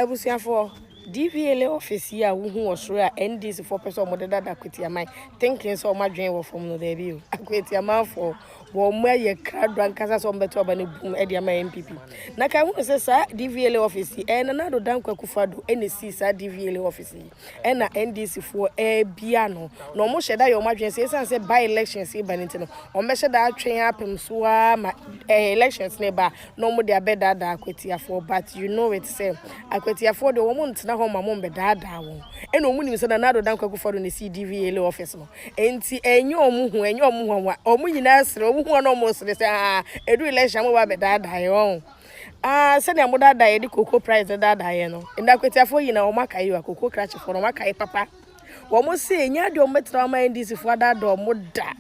Ebusiafo DVLA office here who was sure NDC for person more than Akwatia my thinking so much dream from no debut. Akwatia man for one where you crowd rankers on better than boom Edia my MPP. Naka who says DVLA office and another Know Akufo Addo NDC DVLA office and NDC for a piano. No more shada your margin says and say by elections say banintino or measure that train up and so elections neighbor no more their bed that Akwatia for but you know it's same Akwatia for the woman na home mom be dada won eno omuni so na nado dan kwakufo do ne DVLA office no enti enye omu wa omu nyina sere omu hu na omu sere say edu election mo ba be dada ye se na mo dada ye di cocoa price dada ye no nda Akwatia for yi na o maka yi wa cocoa crash for no maka yi papa wo mo se nya de o metra ma NDC for dada o mo da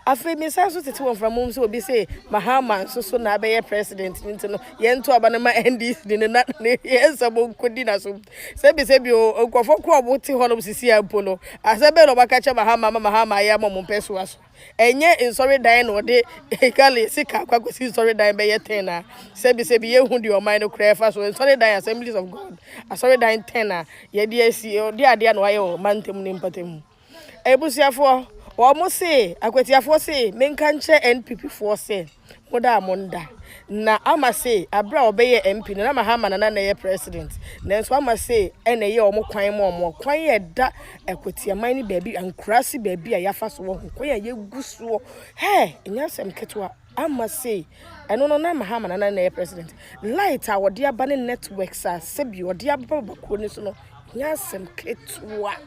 afi mi sa so tete won from mum so obi say Mahama so na be president nti no ye nto abana ma NDC ni na ye sabo nkodi na so se bi o nkofo ko oboti ho no sisi ampo asabe no baka cha Mahama ya mom peso aso enye insori dan no de ekale sika kwakwesi insori dan be ye 10 na se bi ye hu de o man no krefa so insori dan Assemblies of God asori dan 10 na ye de asi de ade na waye o mantem ni mpatem ebusiafo Omo say Akwatia for say menka nche NPP for say moda amonda na ama say abra obeye MP na Mahama na ye president na so ama say ene ye omo kwan mo kwan ye da Akwatia man ni baabi ankrasi baabi a yafa so ho kwan ye guso he nyasem ketwa ama say eno no na Mahama na ye president light a wode aba ne networks a sebi wode aba bakro ni so no nyasem ketwa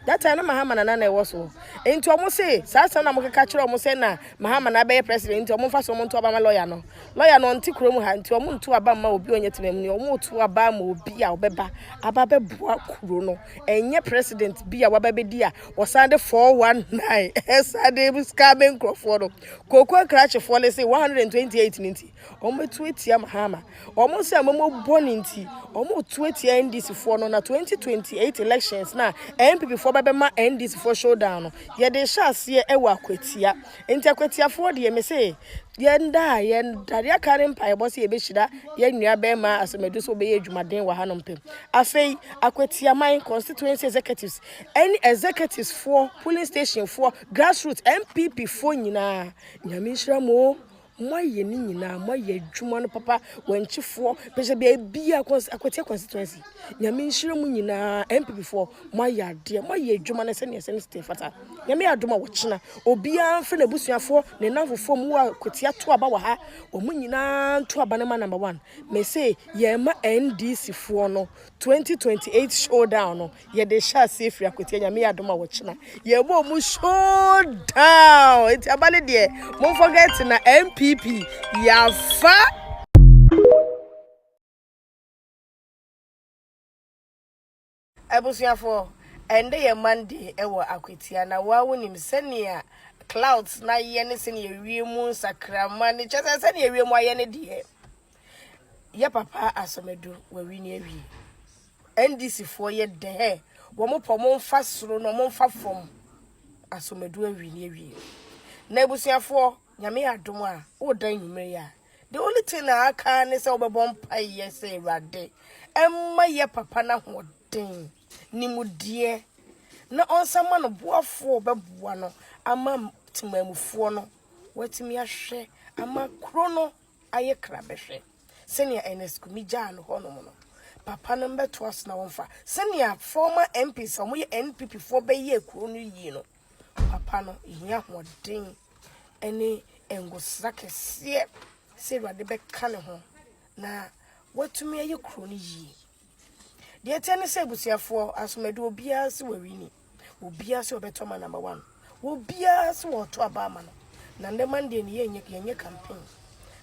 that time Mahama na was so. Into almost say, Sasa na mukaka chiro almost say na Mahama na be president into almost so monto aba lawyer no. Lawyer no nti kuro mu ha into omuntu aba ma obi onyetem ni omuntu aba ma obi a obeba aba be bua kuro no. Enye president bi a waba be di a wasande 419 esade buska ben crofo no. Koko crash for let's say 128 ninti. Omo 20 Mahama. Omo say amomo boni nti. Omo 20 NDC for no na 2028 elections na MPP for Bema NDC for showdown. Ye de shase ewa Akwatia. Enti Akwatia for de me say yenda ya karen pa ebo se ebeshida ye nua bema asemedu so be ye dwumaden wa hanom pem. Afei Akwatia man constituency executives any executives for polling station for grassroots MPP for nyina nyame nhira mo moye ni nyina moye dwuma no papa wanchifo pese be bia Akwatia constituency nyame nhira mu nyina MPP4 moye ade moye dwuma no se ne state fata nyame adoma wo kina obia mfe na busuafo ne nanfofo mu Akwatia to aba wa ha omu nyina to aba ne ma number 1 me say ye ma NDC fo no 2028 showdown no ye de sha safe Akwatia nyame adoma wo kina ye bo mu showdown enti abale de mo forget na MPP yafa abusuafo ende ye Monday ewo Akwatia na wawonim senia clouds na ye ne senia wiemu sakrama ne chese senia wiemu aye ne de ye papa asomedu wa wi ne awi NDC fo ye de wo mo pomo mfa soro no mo mfa fom asomedu awi ne awi na abusuafo nyame adom a wo dan nyumre ya the only thing na aka ne se obebom paye se rade emma ye papa na hoden ni mudie na onsama no boafo beboa no ama timamufo no watimi ahwe ama kro no aye krabehwe senia enesku mi ja no hono no papa no mbeto as na wonfa senia former MPs omo ye NPP fo be ye kro no yi no papa no ihia hoden ene engosra kese se rade be kane ho na watumi aye kro no yi de tene se busiafo asomedu obia se wawini obia se obeto ma number 1 obia se woto aba ma no na nde Monday ni yenye campaign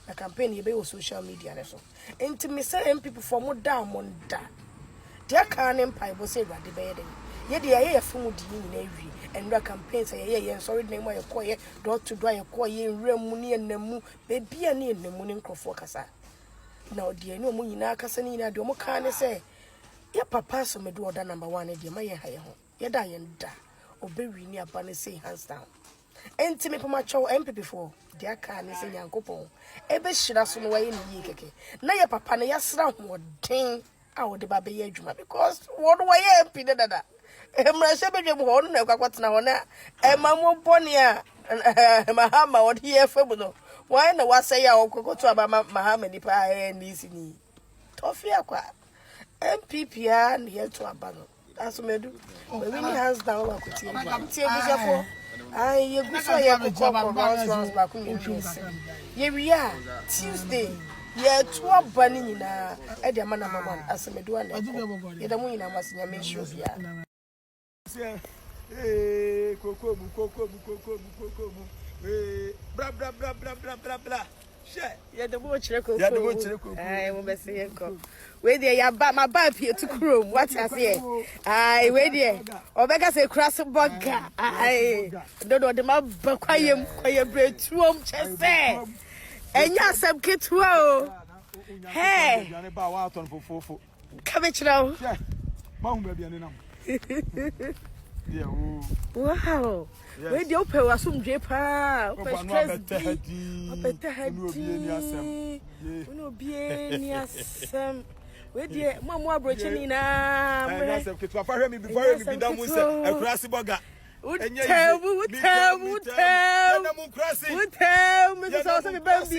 na campaign ye be o social media le so enti me se MPP for mo da monda de aka ne mpai bo se rade be ye de ye de ye fumu di ni na wi enra campaign say ye sorry na mo ye koye door to door ye koye nramu ne enamu be bia ne enamu ne nkrofo kasa na odi ni omo nyina kasa ni nyina de omo ka ne say ya papa so me do order number 1 de ma ye ha ye ho ye da ye nda obewi ni aba ne say hands down enti me poma chow MPP4 de aka ne say yankopon ebe hira so no waye ni yi keke na ye papa ne ya sra ho den I would the baby juma because what way MP dada. Emrashe be dwem ho na kwakwatena ho na emamo bonia mahama what here febuno. Why na wasa ya okokoto aba mahama ni pa NDC ni. Tofi akwa. MPP and here to abano. That's me do. We really hands down Akwatia. Akwatia for you go for your rounds back on here we are Tuesday. Yeah, 2 bunny na e de man number 1 as me do an e da mu nyina mas nyame show bia. Kokomu. Bra bra. Yeah, the boy chireko. Yeah, the boy chireko. Aye, mo be say enko. We there ya ba my ba pie to chrome. What I say? Aye, we there. Obeka say cross burger. Aye. Dodo de ma ba kwayem bretuom chese. Enya asem ketua o. Hey. Come chiro. Yeah. Ma hu ba bia ne nam. Yeah, wow. Yes. Where the open was some jepa, open stress. No be any asem. Where the mama brochini na. I said, "Keep for me before you be done with a crassy burger." Tell me, Mrs. Awesome baby.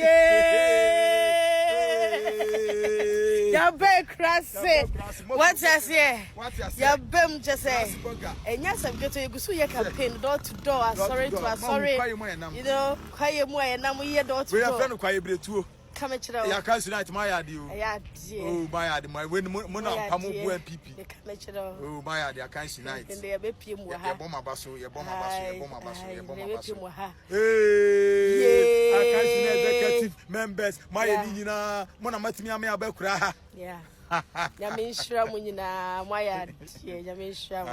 Ya be crassy. What I say? Ya bem just say. And yes, I'm going to go so your campaign door to door. Sorry. You know, quiet more and I'm here door to door. We are friend quiet too. Come at you. I can't tonight, my idea. Oh, my idea. My when Mona Pamu PP. Oh, my idea. I can't tonight. And they are baby. Bomba basso, your bomba basso. Hey, I can't see executive members. My idea. Mona Matimia Belcra. Yeah. Yamishra Munina, my idea. Yamishra.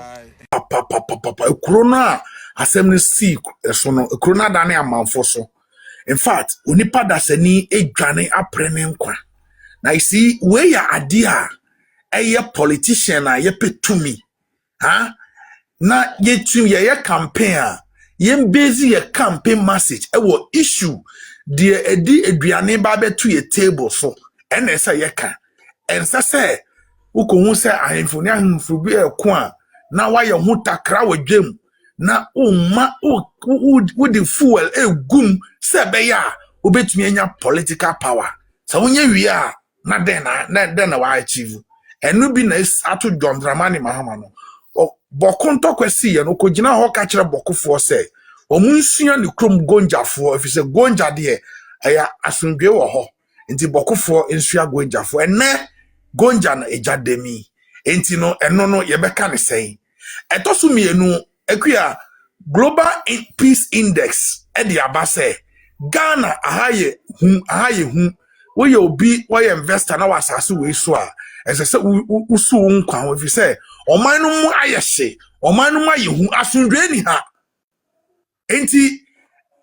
Papa, Corona, assembly seek, a Corona Dania Manfoso. In fact, unipa dasani edwane aprene nkwa. Na isi we ya adia eye politician na ye petumi. Ha? Na ye tumi ye campaign ye mbezi ye campaign message ewo issue de edi eduane ba betu ye table so. Ene esa ye ka. Ensa se ukohu se ahemfo ni ahemfo bi ekwa na wa ye hu takra wadwem. Na umma the fuel gum sebeya obetumi enya political power sa wonye wi a na den na wa achieve enu bi na ato John Dramani Mahama no bokonto kwesi ye no kogina ho ka kire bokofo se omunsua ne krom gonjafo afise gonja de aya asundwe wo ho nti bokofo nsua gonjafo ene gonja na ejademi enti no eno no ye beka ne sei etoso mienu Equia Global Peace Index edi abase Ghana ahaye hu we obi we investor na wasase we so a esese usu nkwa we fi say oman no mu ayehye oman no aye hu asundwe ni ha enti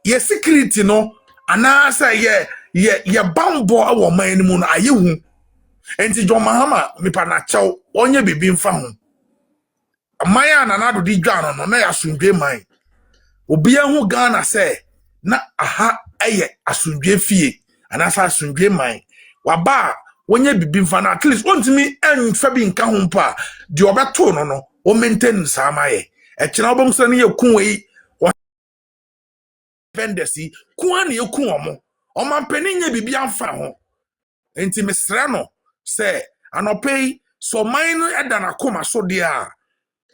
ye security no ana say ye bambo awo man mu no aye hu enti John Mahama mipa na chaw onye bibi mfa hu Maya na nado di dwana no na ya asundwe man obi hu Ghana say na aha eye asundwe fie anasa asundwe man waba wonye bibi mfa na at least ontimi enfa bi nka ho mpa di obeto no o maintain samaye e kina obom so na ye kunwe vendesi kun na ye kun omo o mampeni nya bibi amfa ho enti mesra no say anopei so man no eda na koma so dia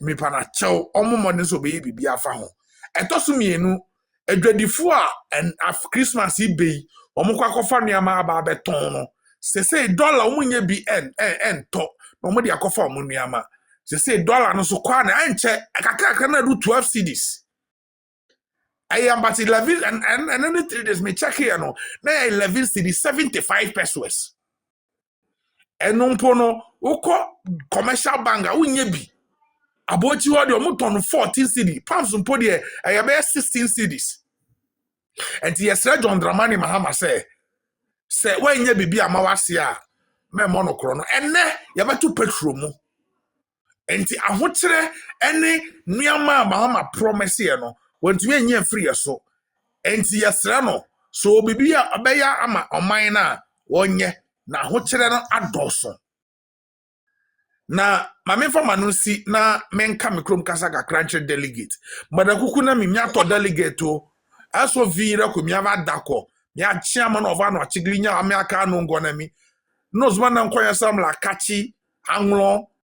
mi pana chew omomodin so be bibi afa ho etoso mienu adwadifo a Christmas ibe omukwa akofa nuama aba beton no se dollar omunye bi to no mo de akofa omunuama se dollar no so kwa na anche akaka na do 12 cedis I am but 11 and any 3 days me check here no na 11 cedis 75 pesos enumpo no uko commercial banker unye bi Abochi wadi omuton 14 cedi. Pounds mpo de ayabe 16 cedis. Enti yesre John Dramani Mahama say wenye bibi amawase a me mono kro no enne yabetu petrol mu. Enti ahokyere ene nuama Mahama promise ye no wantumi enye free so. Enti yesre no so bibi a be, 'ya, 'Obe, 'ya, 'Ama, 'Oman na wonye na ahokyere no adoso. Enti yesre John Dramani Mahama say wenye bibi amawase a me mono kro no enne yabetu petrol mu. Enti ahokyere ene nuama Mahama promise ye no wantumi enye free so. Enti yesre no so bibi a be, 'Ya, 'Ama, 'Oman na wonye na ahokyere no adoso. na mame fa manu si na menka mikrom kasa ka cruncher delegate madakuku na mimya to delegate o aso vira ko miava dako ya chairman of ano chiglinya ame aka no ngona mi nozma na nkoya sam la kachi anglon